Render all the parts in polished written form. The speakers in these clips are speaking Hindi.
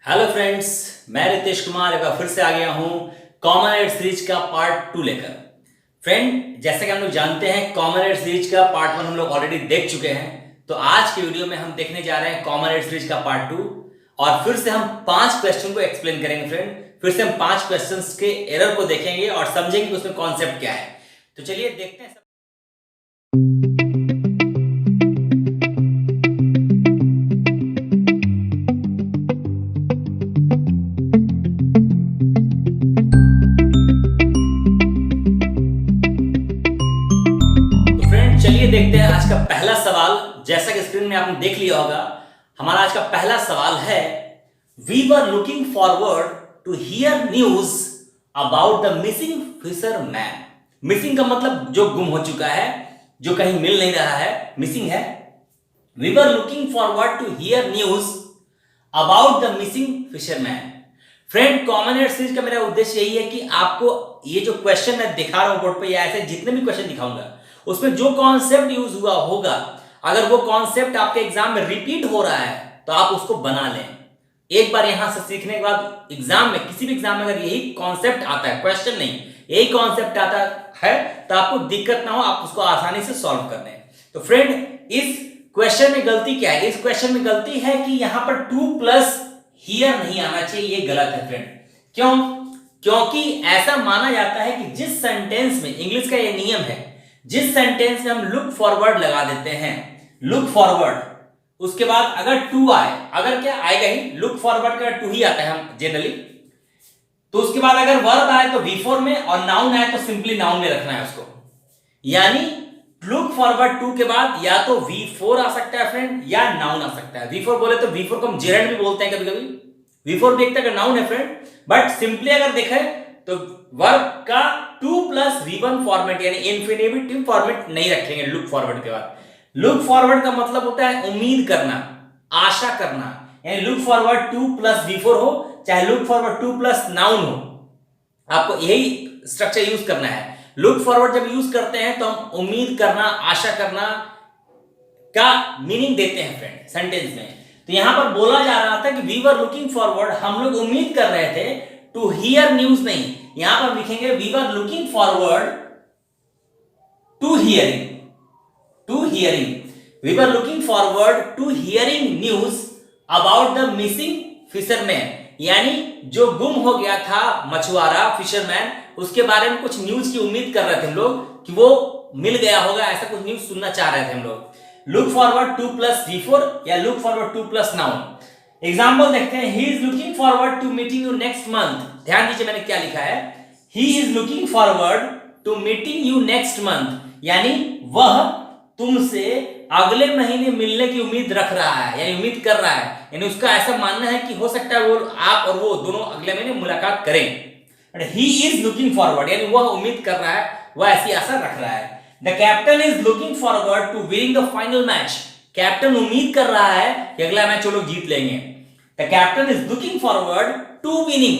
हेलो फ्रेंड्स, मैं रितेश कुमार एक बार फिर से आ गया हूं कॉमन एड सीरीज का पार्ट 2 लेकर। फ्रेंड, जैसे कि हम लोग जानते हैं कॉमन एड सीरीज का पार्ट 1 हम लोग ऑलरेडी देख चुके हैं। तो आज के वीडियो में हम देखने जा रहे हैं कॉमन एड सीरीज का पार्ट 2 और फिर से हम 5 क्वेश्चन को एक्सप्लेन करेंगे। फ्रेंड, फिर से हम 5 क्वेश्चन के एरर को देखेंगे और समझेंगे कि उसमें कॉन्सेप्ट क्या है। तो चलिए देखते हैं। चलिए देखते हैं आज का पहला सवाल। जैसा कि स्क्रीन में आपने देख लिया होगा, हमारा आज का पहला सवाल है, we were looking forward to hear news about the missing fisherman. Missing का मतलब जो गुम हो चुका है, जो कहीं मिल नहीं रहा है, मिसिंग है। We were looking forward to hear news about the missing fisherman. Friend, common एड सीरीज का मेरा उद्देश्य यही है कि आपको ये जो क्वेश्चन मैं दिखा रहा हूं बोर्ड पे, या ऐसे जितने भी क्वेश्चन दिखाऊंगा उसमें जो कॉन्सेप्ट यूज हुआ होगा, अगर वो कॉन्सेप्ट आपके एग्जाम में रिपीट हो रहा है तो आप उसको बना लें। एक बार यहां से सीखने के बाद एग्जाम में, किसी भी एग्जाम में अगर यही कॉन्सेप्ट आता है, क्वेश्चन नहीं, यही कॉन्सेप्ट आता है तो आपको दिक्कत ना हो, आप उसको आसानी से सॉल्व कर लें। तो फ्रेंड, इस क्वेश्चन में गलती क्या है? इस क्वेश्चन में गलती है कि यहां पर 2+ हियर नहीं आना चाहिए, ये गलत है फ्रेंड। क्यों? क्योंकि ऐसा माना जाता है कि जिस सेंटेंस में, इंग्लिश का ये नियम है, जिस सेंटेंस में हम लुक फॉरवर्ड लगा देते हैं, लुक फॉरवर्ड, उसके बाद अगर टू आए, अगर क्या आएगा ही, लुक फॉरवर्ड का टू ही आता है हम जनरली, तो उसके बाद अगर वर्ब आए तो V4 में और नाउन आए तो सिंपली नाउन में रखना है उसको। यानी लुक फॉरवर्ड टू के बाद या तो V4 आ सकता है फ्रेंड, या नाउन आ सकता है। V4 बोले तो V4 को हम जेरेंट भी बोलते हैं कभी कभी, V4 भी एक तरह का नाउन है फ्रेंड। बट सिंपली अगर देखें तो वर्ब का 2+ V1 फॉर्मेट यानी इंफिनिटिव फॉर्मेट नहीं रखेंगे लुक फॉरवर्ड के बाद। लुक फॉरवर्ड का मतलब होता है उम्मीद करना, आशा करना, यानी लुक फॉरवर्ड 2+ V4 हो, चाहे लुक फॉरवर्ड 2+ नाउन हो, आपको यही स्ट्रक्चर यूज करना है। लुक फॉरवर्ड जब यूज करते हैं तो हम उम्मीद करना, आशा करना का मीनिंग देते हैं फ्रेंड सेंटेंस में। तो यहां पर बोला जा रहा था कि वी वर लुकिंग फॉरवर्ड, हम लोग उम्मीद कर रहे थे टू हियर न्यूज नहीं, यहां पर लिखेंगे we were looking forward to hearing, we were looking forward to hearing news about the missing fisherman, यानी जो गुम हो गया था मछुआरा, फिशरमैन, उसके बारे में कुछ न्यूज की उम्मीद कर रहे थे हम लोग कि वो मिल गया होगा, ऐसा कुछ न्यूज सुनना चाह रहे थे हम लोग। लुक फॉरवर्ड 2+ V4 या लुक फॉरवर्ड 2+ नाउन। एग्जाम्पल देखते हैं, he is looking forward to meeting you next month. ध्यान दीजिए मैंने क्या लिखा है, he is looking forward to meeting you next month, यानी वह तुमसे अगले महीने मिलने की उम्मीद रख रहा है, यानी उम्मीद कर रहा है, यानी उसका ऐसा मानना है कि हो सकता है वो, आप और वो दोनों अगले महीने मुलाकात करें। ही इज लुकिंग फॉरवर्ड यानी वह उम्मीद कर रहा है, वह ऐसी आशा रख रहा है। The captain is looking forward to winning the final match, captain उम्मीद कर रहा है कि अगला मैच वो लोग जीत लेंगे। The captain is looking forward to winning,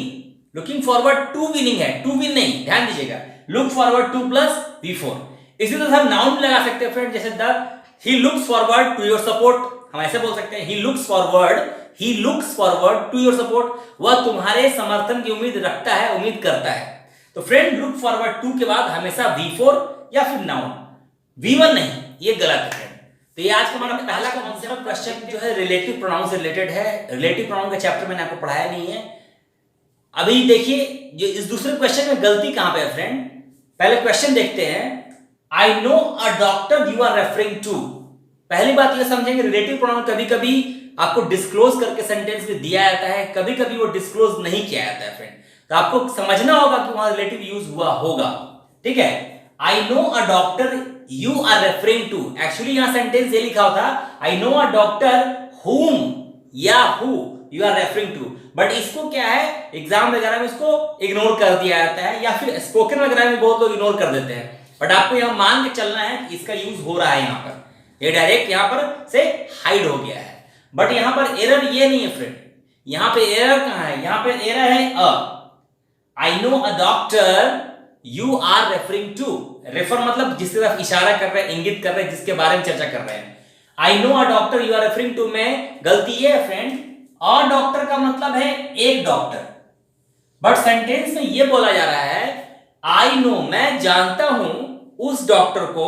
looking forward to winning है, टू विन नहीं, ध्यान दीजिएगा, लुक फॉरवर्ड 2+ V4। इसी तरह हम नाउन लगा सकते हैं फ्रेंड, जैसे the he looks forward to your support, हम ऐसे बोल सकते हैं, he looks forward to your support, वह तुम्हारे समर्थन की उम्मीद रखता है, उम्मीद करता है। तो फ्रेंड, लुक फॉरवर्ड टू के बाद हमेशा V4 या फिर नाउन, V1 नहीं, ये गलत है। तो ये आज का हमारा पहला कॉन्सेप्ट क्वेश्चन जो है रिलेटिव प्रोनाउन से रिलेटेड है। रिलेटिव प्रोनाउन का चैप्टर मैंने आपको पढ़ाया नहीं है। अभी देखिए जो इस दूसरे क्वेश्चन में गलती कहां पे है फ्रेंड। पहले क्वेश्चन देखते हैं, I know a doctor you are referring to. पहली बात ये समझेंगे, रिलेटिव प्रोनाउन कभी कभी आपको डिस्क्लोज करके सेंटेंस में दिया जाता है, कभी कभी वो डिस्क्लोज नहीं किया जाता है फ्रेंड, तो आपको समझना होगा कि वहां रिलेटिव यूज हुआ होगा। ठीक है, I know a doctor you are referring to, actually यहां सेंटेंस ये लिखा होता, I know a doctor whom या who you are referring to, but इसको क्या है, एग्जाम वगैरह में इसको इग्नोर कर दिया जाता है, या फिर स्पोकन वगैरह में बहुत लोग इग्नोर कर देते हैं। बट आपको यहां मान के चलना है कि इसका यूज हो रहा है, यहां पर ये डायरेक्ट यहां पर से हाइड हो गया है। बट यहां पर एरर ये नहीं है फ्रेंड, यहां पे एरर कहां है, यहां पे एरर है I know a doctor you are referring to. Refer मतलब जिसकी तरफ इशारा कर रहे हैं, इंगित कर रहे हैं, जिसके बारे में चर्चा कर रहे हैं। I know a doctor you are referring to में गलती ये है फ्रेंड अ डॉक्टर का मतलब है एक डॉक्टर, बट सेंटेंस में यह बोला जा रहा है आई नो, मैं जानता हूं उस डॉक्टर को,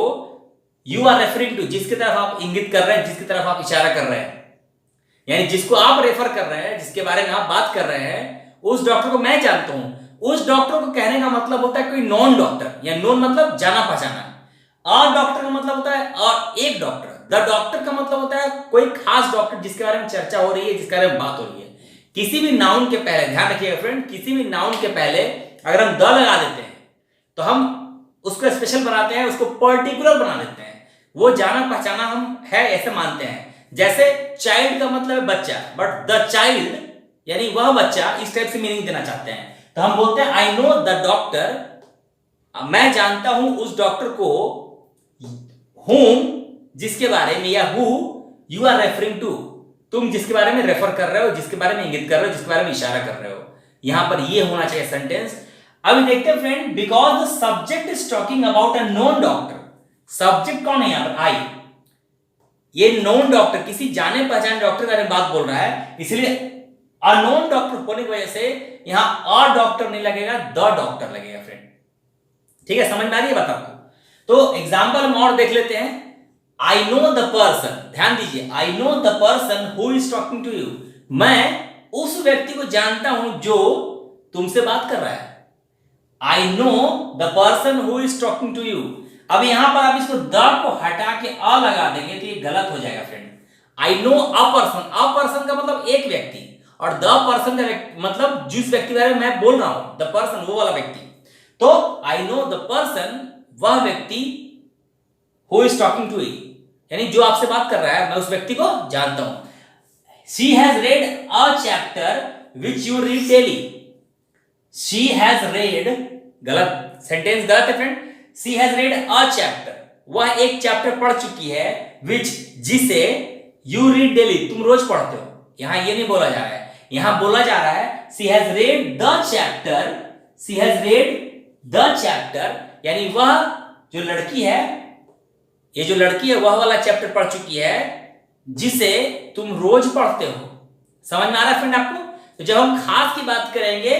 यू आर रेफरिंग टू, जिसकी तरफ आप इंगित कर रहे हैं, जिसकी तरफ आप इशारा कर रहे हैं, यानी जिसको आप रेफर कर रहे हैं, जिसके बारे में आप बात कर रहे हैं, उस डॉक्टर को मैं जानता हूं। उस डॉक्टर को कहने का मतलब होता है कोई नॉन डॉक्टर, या नॉन मतलब जाना पहचाना। अ डॉक्टर का मतलब होता है एक डॉक्टर। द डॉक्टर का मतलब होता है कोई खास डॉक्टर जिसके बारे में चर्चा हो रही है, जिसके बारे में बात हो रही है। किसी भी नाउन के पहले, ध्यान रखिएगा फ्रेंड, किसी भी नाउन के पहले अगर हम द लगा देते हैं तो हम उसको स्पेशल बनाते हैं, उसको पर्टिकुलर बना देते हैं, वो जाना पहचाना हम है ऐसे मानते हैं। जैसे चाइल्ड का मतलब है बच्चा, बट द चाइल्ड यानी वह बच्चा, इस टाइप से मीनिंग देना चाहते हैं, तो हम बोलते हैं आई नो द डॉक्टर, मैं जानता हूं उस डॉक्टर को, whom जिसके बारे में, या who you are referring to, तुम जिसके बारे में रेफर कर रहे हो, जिसके बारे में इंगित कर रहे हो, जिसके बारे में इशारा कर रहे हो, यहां पर ये होना चाहिए सेंटेंस। अभी देखते हैं friend, because the subject is talking about a known doctor. Subject कौन है यहां पर? आई। ये नोन डॉक्टर, किसी जाने पहचाने डॉक्टर के बारे में बात बोल रहा है, इसलिए अनोन डॉक्टर होने की वजह से यहां अ डॉक्टर नहीं लगेगा, द डॉक्टर लगेगा फ्रेंड। ठीक है, समझ में आ रही है बात आपको? तो एग्जाम्पल हम और देख लेते हैं। आई नो द पर्सन, ध्यान दीजिए, I know the person who is talking to you, मैं उस व्यक्ति को जानता हूं जो तुमसे बात कर रहा है। I know the person who is talking to you. अब यहां पर आप इसको द को हटा के अ लगा देंगे तो ये गलत हो जाएगा friend. I know a person, a person का मतलब एक व्यक्ति, और द पर्सन का मतलब जिस व्यक्ति के बारे में मैं बोल रहा हूं, द पर्सन वो वाला व्यक्ति। तो आई नो द पर्सन, वह व्यक्ति, who is talking to you यानी जो आपसे बात कर रहा है, मैं उस व्यक्ति को जानता हूं। She has red a chapter which you read daily. She has red, गलत, सेंटेंस गलत है friend. She has red a chapter, वह एक चैप्टर पढ़ चुकी है, विच जिसे यू रीड डेली, तुम रोज पढ़ते हो। यहां ये नहीं बोला जा रहा है, यहां बोला जा रहा है she has read the chapter, she has read the chapter, यानी वह जो लड़की है, ये जो लड़की है वह वाला चैप्टर पढ़ चुकी है जिसे तुम रोज पढ़ते हो। समझ में आ रहा है फ्रेंड आपको? तो जब हम खास की बात करेंगे,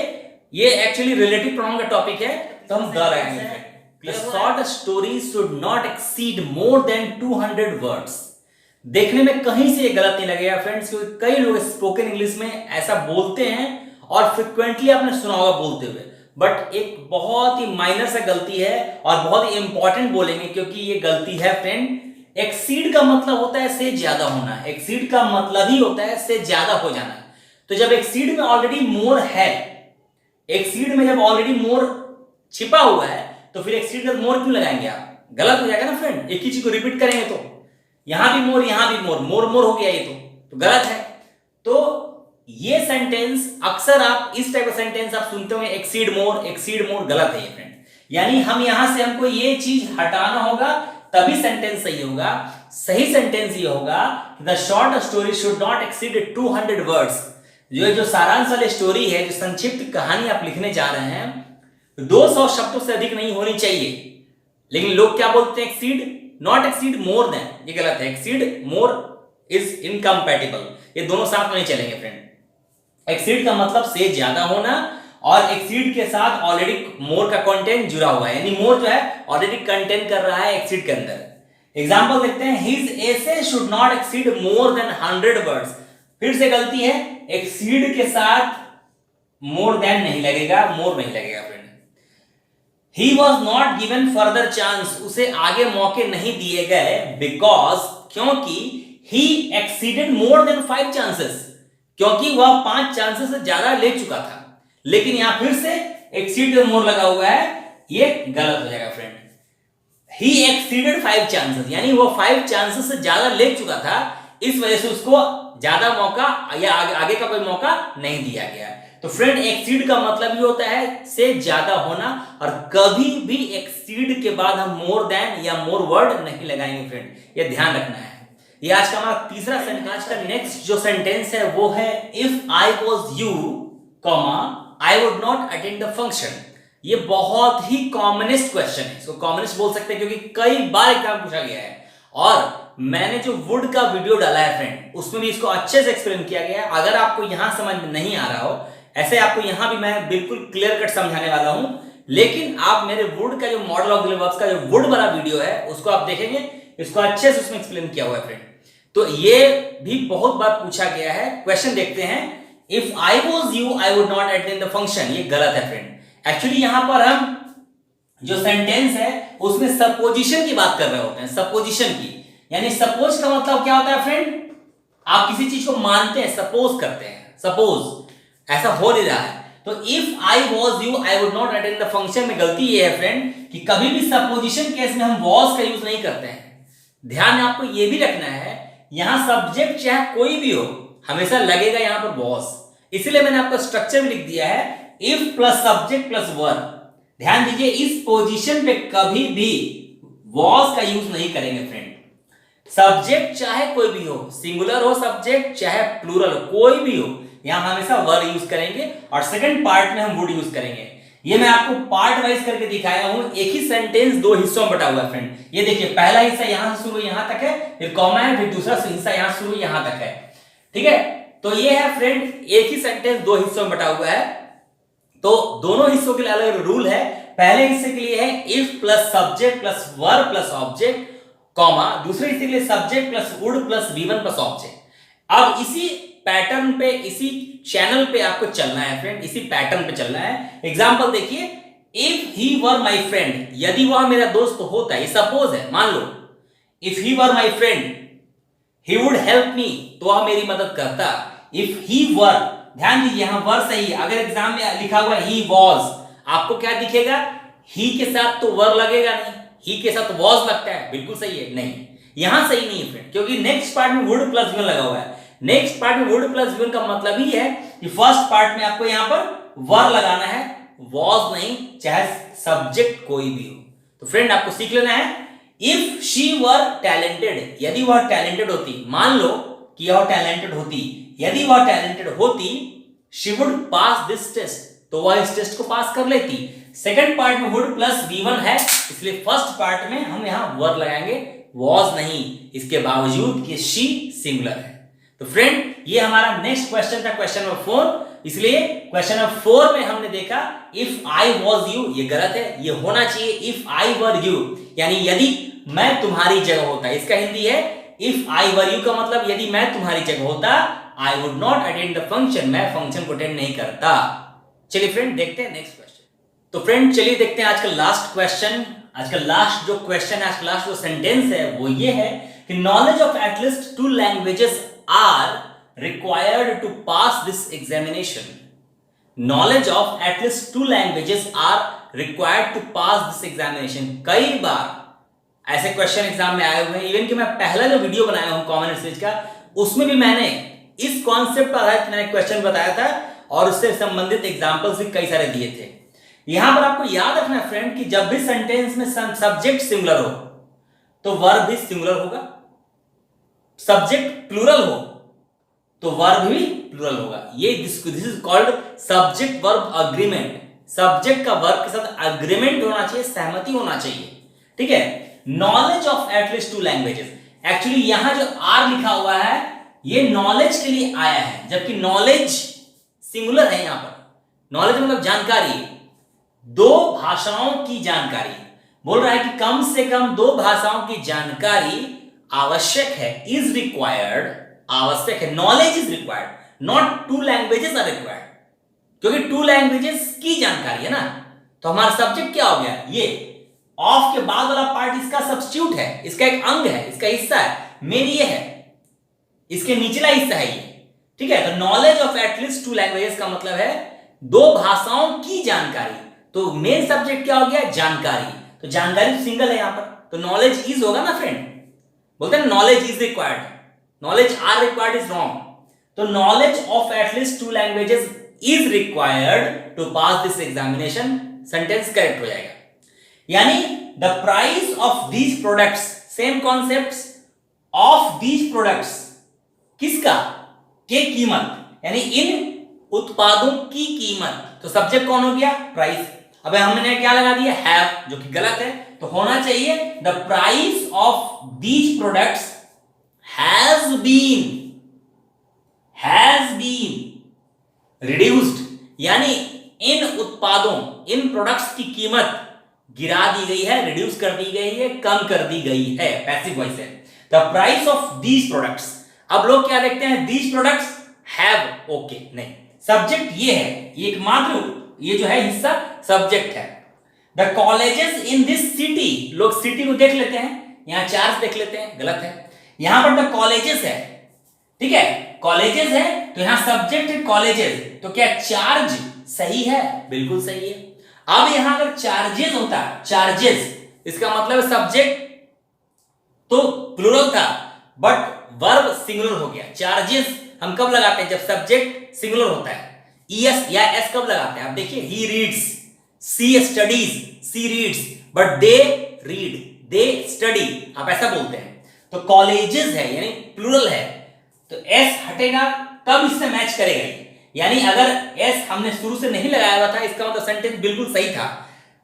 ये एक्चुअली रिलेटिव प्रोनाउन का टॉपिक है, तो हम द लगाएंगे। The short story should not exceed more than 200 words। देखने में कहीं से ये गलत नहीं लगेगा फ्रेंड्स, क्योंकि कई लोग स्पोकन इंग्लिश में ऐसा बोलते हैं और फ्रिक्वेंटली आपने सुना होगा बोलते हुए, बट एक बहुत ही माइनर सा गलती है और बहुत ही इंपॉर्टेंट बोलेंगे, क्योंकि ये गलती है फ्रेंड। एक्सीड का मतलब होता है से ज्यादा होना, एक्सीड का मतलब ही होता है से ज्यादा हो जाना। तो जब एक्सीड में ऑलरेडी मोर है, एक्सीड में जब ऑलरेडी मोर छिपा हुआ है, तो फिर एक्सीड में मोर क्यों लगाएंगे आप? गलत हो जाएगा ना फ्रेंड। एक ही चीज को रिपीट करेंगे तो यहां भी मोर, यहां भी मोर, मोर मोर हो गया, ये तो गलत है। तो ये सेंटेंस अक्सर आप इस टाइप का सेंटेंस आप सुनते होंगे, एक्सीड मोर, गलत है ये फ्रेंड। यानी हम यहां से हमको ये चीज हटाना होगा, तभी सेंटेंस सही होगा। सही सेंटेंस ये होगा, the short story should not exceed 200 words. जो सारांश वाली स्टोरी है, जो संक्षिप्त कहानी आप लिखने जा रहे हैं, 200 शब्दों से अधिक नहीं होनी चाहिए। लेकिन लोग क्या बोलते हैं? Exceed, not exceed more than, ये गलत है। एक्सीड मोर इज इनकम्पैटिबल, ये दोनों साथ में नहीं चलेंगे फ्रेंड। एक्सीड का मतलब से ज्यादा होना, और एक्सीड के साथ ऑलरेडी मोर का कंटेंट जुड़ा हुआ है, यानी मोर जो है ऑलरेडी कंटेंट कर रहा है एक्सीड के अंदर। एग्जांपल देखते हैं, his essay should not exceed more than 100 words. फिर से गलती है, एक्सीड के साथ मोर देन नहीं लगेगा, मोर नहीं लगेगा friend. He was not given further chance, उसे आगे मौके नहीं दिए गए, बिकॉज, क्योंकि ही एक्सीडेड मोर देन 5 चांसेस, क्योंकि वह 5 चांसेस से ज्यादा ले चुका था। लेकिन यहां फिर से एक्सीड मोर लगा हुआ है, ये गलत हो जाएगा फ्रेंड। ही एक्सीडेड 5 चांसेस, यानी वो 5 चांसेस से ज्यादा ले चुका था, इस वजह से उसको ज्यादा मौका या आगे का कोई मौका नहीं दिया गया। तो फ्रेंड, एक्सीड का मतलब ये होता है से ज्यादा होना, और कभी भी एक्सीड के बाद हम मोर देन या मोर वर्ड नहीं लगाएंगे फ्रेंड, ये ध्यान रखना है। ये आज का हमारा तीसरा सेंटेंस का नेक्स्ट जो सेंटेंस है वो है, if I was you, I would not attend the function. ये बहुत ही कॉमनेस्ट क्वेश्चन है, इसको कॉमनेस्ट बोल सकते हैं क्योंकि कई बार एग्जाम पूछा गया है, और मैंने जो वुड का वीडियो डाला है फ्रेंड, उसमें भी इसको अच्छे से एक्सप्लेन किया गया है। अगर आपको यहां समझ में नहीं आ रहा हो, ऐसे आपको यहां भी मैं बिल्कुल क्लियर कट समझाने वाला हूं, लेकिन आप मेरे वुड का जो मॉडल ऑक्सिलरी वर्ब्स का जो वुड वाला वीडियो है उसको आप देखेंगे, इसको अच्छे से उसमें एक्सप्लेन किया हुआ है फ्रेंड। तो ये भी बहुत बार पूछा गया है। क्वेश्चन देखते हैं, if I was you I would not attend the function. ये गलत है फ्रेंड। एक्चुअली यहां पर हम जो सेंटेंस है उसमें सपोजिशन की बात कर रहे होते हैं, सपोजिशन की। यानी सपोज का मतलब क्या होता है फ्रेंड, आप किसी चीज को मानते हैं, सपोज करते हैं, सपोज ऐसा हो नहीं रहा है। तो if I was you I would not attend the function में गलती ये है फ्रेंड कि कभी भी सपोजिशन केस में हम वॉज का यूज नहीं करते हैं। ध्यान में आपको ये भी रखना है, यहां सब्जेक्ट चाहे कोई भी हो हमेशा लगेगा यहां पर वॉज। इसलिए मैंने आपको स्ट्रक्चर भी लिख दिया है, if plus subject plus verb. ध्यान दीजिए, इस पोजीशन पे कभी भी वॉज का यूज नहीं करेंगे फ्रेंड। सब्जेक्ट चाहे कोई भी हो, सिंगुलर हो सब्जेक्ट चाहे प्लूरल हो, कोई भी हो, यहां हमेशा वर्ब यूज करेंगे और सेकंड पार्ट में हम वुड यूज करेंगे। ये मैं आपको पार्ट वाइज करके दिखाया हूं। एक ही सेंटेंस दो हिस्सों में बटा हुआ है फ्रेंड। ये देखिए, पहला हिस्सा यहां से शुरू यहां तक है, फिर कॉमा है, फिर दूसरा हिस्सा यहां से शुरू यहां तक है। ठीक है, तो ये है फ्रेंड, एक ही सेंटेंस दो हिस्सों में बटा हुआ है। तो दोनों हिस्सों के लिए अलग अलग रूल है। पहले हिस्से के लिए है if plus subject plus verb plus object, comma, दूसरे हिस्से के लिए subject plus would plus V1 plus object. अब इसी पैटर्न पे, इसी चैनल पे आपको चलना है फ्रेंड, इसी पैटर्न पे चलना है। एग्जांपल देखिए, if he were my friend, यदि वह मेरा दोस्त होता है, ये सपोज है, मान लो if he were my friend he would help me, तो वह मेरी मदद करता। इफ ही वर, ध्यान दीजिए यहां वर सही है। अगर एग्जाम में लिखा हुआ ही वॉज, आपको क्या दिखेगा, ही के साथ तो वर लगेगा नहीं, ही के साथ वॉज लगता है, बिल्कुल सही है, नहीं यहां सही नहीं है फ्रेंड, क्योंकि नेक्स्ट पार्ट में वुड प्लस V1 लगा हुआ है। नेक्स्ट पार्ट में वुड प्लस V1 का मतलब ही है कि फर्स्ट पार्ट में आपको यहां पर वर लगाना है, वॉज नहीं, चाहे सब्जेक्ट कोई भी हो। तो फ्रेंड आपको सीख लेना है, इफ शी वर टैलेंटेड, यदि वह टैलेंटेड होती, मान लो कि वह टैलेंटेड होती, यदि वह टैलेंटेड होती, she would pass this test, तो वह इस टेस्ट को पास कर लेती। सेकंड पार्ट में वुड प्लस V1 है, इसलिए फर्स्ट पार्ट में हम यहां वर लगाएंगे, वॉज नहीं, इसके बावजूद कि शी सिंगुलर है। तो फ्रेंड ये हमारा नेक्स्ट क्वेश्चन था, क्वेश्चन नंबर 4। इसलिए क्वेश्चन नंबर 4 में हमने देखा इफ आई वॉज यू, ये गलत है, ये होना चाहिए इफ आई वर यू, यानी यदि मैं तुम्हारी जगह होता। इसका हिंदी है इफ आई वर यू, का मतलब यदि मैं तुम्हारी जगह होता, I would not attend the function, मैं फंक्शन को अटेंड नहीं करता। चलिए फ्रेंड देखते हैं नेक्स्ट क्वेश्चन। तो फ्रेंड चलिए देखते हैं आज का लास्ट क्वेश्चन। आज का लास्ट जो क्वेश्चन है, आज का लास्ट जो सेंटेंस है वो ये है कि knowledge of at least 2 languages are required to pass this examination. Knowledge of at least 2 languages are required to pass this examination. कई बार ऐसे क्वेश्चन एग्जाम में आए हुए हैं, इवन कि मैं पहला जो वीडियो बनाया हूं कॉमन रिसर्च का, उसमें भी मैंने इस कॉन्सेप्ट पर आधारित मैंने क्वेश्चन बताया था और उससे संबंधित एग्जांपल्स भी कई सारे दिए थे। यहां पर आपको याद रखना है फ्रेंड कि जब भी सेंटेंस में सब्जेक्ट सिंगुलर हो तो वर्ब भी सिंगुलर होगा, सब्जेक्ट प्लूरल हो तो वर्ब भी प्लूरल होगा। ये this is called subject verb agreement. Subject का वर्ब के साथ अग्रीमेंट होना चाहिए, सहमति होना चाहिए। ठीक है, knowledge of at least 2 languages, actually यहां जो आर लिखा हुआ है ये नॉलेज के लिए आया है, जबकि नॉलेज सिंगुलर है। यहां पर नॉलेज मतलब जानकारी, 2 भाषाओं की जानकारी बोल रहा है कि कम से कम 2 भाषाओं की जानकारी आवश्यक है, इज रिक्वायर्ड, आवश्यक है। Knowledge is required, not 2 languages are required, क्योंकि 2 लैंग्वेजेस की जानकारी है ना। तो हमारा सब्जेक्ट क्या हो गया, ये ऑफ के बाद वाला पार्ट इसका सब्स्टिट्यूट है, इसका एक अंग है, इसका हिस्सा है, मेन ये है, इसके निचला हिस्सा है ये। ठीक है, तो नॉलेज ऑफ एटलीस्ट 2 लैंग्वेजेस का मतलब है 2 भाषाओं की जानकारी। तो मेन सब्जेक्ट क्या हो गया, जानकारी। तो जानकारी तो सिंगल है यहां पर, तो नॉलेज इज होगा ना फ्रेंड, बोलते हैं knowledge is required, knowledge are required is wrong. तो knowledge of at least 2 languages is required to pass this examination, sentence correct हो जाएगा। यानी the price of these products, same concepts, of these products, किसका, के कीमत, यानी इन उत्पादों की कीमत। तो सब्जेक्ट कौन हो गया, प्राइस। अब हमने क्या लगा दिया, हैव, जो कि गलत है। तो होना चाहिए the price of these products has been reduced, यानी इन उत्पादों, इन प्रोडक्ट्स की कीमत गिरा दी गई है, रिड्यूस कर दी गई है, कम कर दी गई है। पैसिव वॉइस है। The price of these products. अब लोग क्या देखते हैं, दीज प्रोडक्ट्स हैव, ओके नहीं, सब्जेक्ट ये है, ये एकमात्र ये जो है हिस्सा सब्जेक्ट है। The colleges in this city, लोग सिटी को देख लेते हैं, यहां चार्ज देख लेते हैं, गलत है। यहां पर द कॉलेजेस है, ठीक है, कॉलेजेस है तो यहां सब्जेक्ट है कॉलेजेस, तो क्या चार्ज सही है? बिल्कुल सही है। अब यहां अगर चार्जेस होता, चार्जेस, इसका मतलब सब्जेक्ट तो प्लूरल था बट वर्ब सिंगुलर हो गया। चार्जेस हम कब लगाते हैं, जब सब्जेक्ट सिंगुलर होता है। ईएस या एस कब लगाते हैं, आप देखिए, he reads, she studies, she reads, but they read, they study, आप ऐसा बोलते हैं। तो कॉलेजेस है यानी प्लूरल है, तो एस हटेगा तब इससे मैच करेगा। यानी अगर एस हमने शुरू से नहीं लगाया हुआ था, इसका मतलब सेंटेंस बिल्कुल सही था।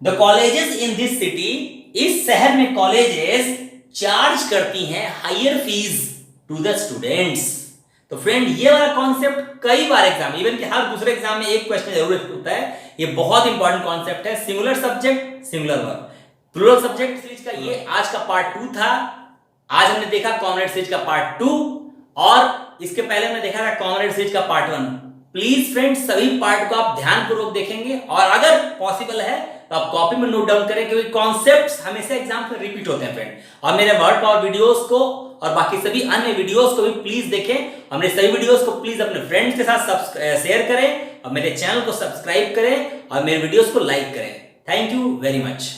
The colleges in this city, इस शहर में कॉलेजेस चार्ज करती हैं higher fees to the students. तो फ्रेंड, ये वाला कॉन्सेप्ट कई बार एग्जाम, इवन कि हर दूसरे एग्जाम में एक क्वेश्चन जरूर होता है। ये बहुत इंपॉर्टेंट कॉन्सेप्ट है, singular subject, singular verb, plural subject series का ये आज का पार्ट 2 था। आज हमने देखा कॉमरेड सीरीज का पार्ट 2 और इसके पहले हमने देखा था कॉमरेड सीरीज का पार्ट 1। प्लीज फ्रेंड्स, सभी पार्ट को आप ध्यानपूर्वक देखेंगे और अगर पॉसिबल है तो आप कॉपी में नोट डाउन करें, क्योंकि कॉन्सेप्ट्स हमेशा एग्जाम में रिपीट होते हैं फ्रेंड। और मेरे वर्ड पावर वीडियोस को और बाकी सभी अन्य वीडियोस को भी प्लीज देखें। और मेरे सभी वीडियोस को प्लीज अपने फ्रेंड्स के साथ शेयर करें और मेरे चैनल को सब्सक्राइब करें और मेरे वीडियोस को लाइक करें। Thank you very much.